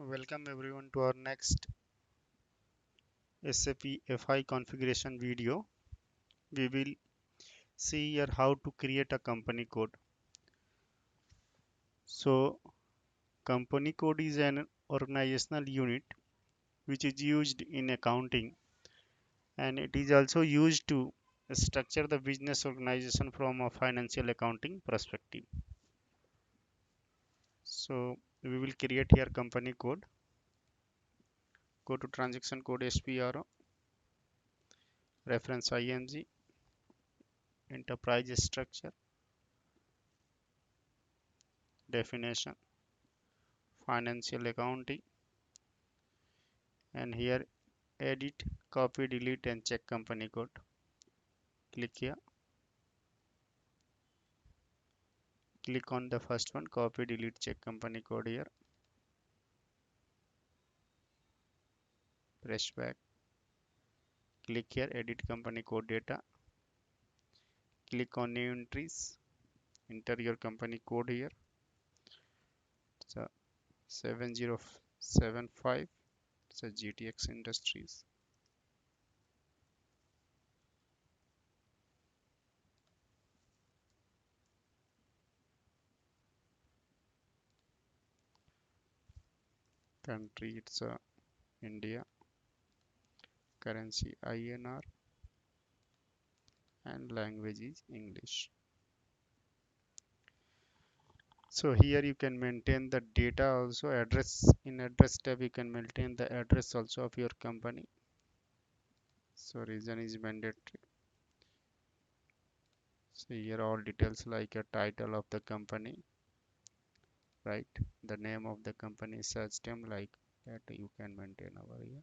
Welcome everyone to our next SAP FI configuration video. We will see here how to create a company code. So company code is an organizational unit which is used in accounting, and it is also used to structure the business organization from a financial accounting perspective. So we will create here company code. Go to transaction code SPRO, reference IMG, enterprise structure, definition, financial accounting, and here edit, copy, delete, and check company code. Click here, click on the first one, copy, delete, check company code here, press back, click here, edit company code data, click on new entries, enter your company code here. So 7075, so GTX Industries. Country it's India, currency INR, and language is English. So here you can maintain the data also, address. In address tab you can maintain the address also of your company. So region is mandatory. So here all details like a title of the company, right? The name of the company, search term like that you can maintain over here.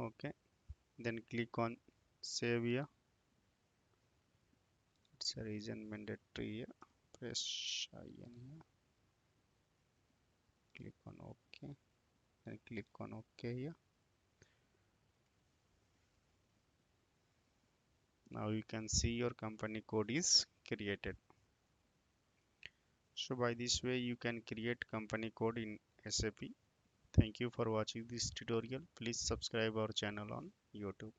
Okay, then click on save here. It's a region mandatory here. Press IN here. Click on OK and click on OK here. Now you can see your company code is created. So by this way you can create company code in SAP. Thank you for watching this tutorial. Please subscribe our channel on YouTube.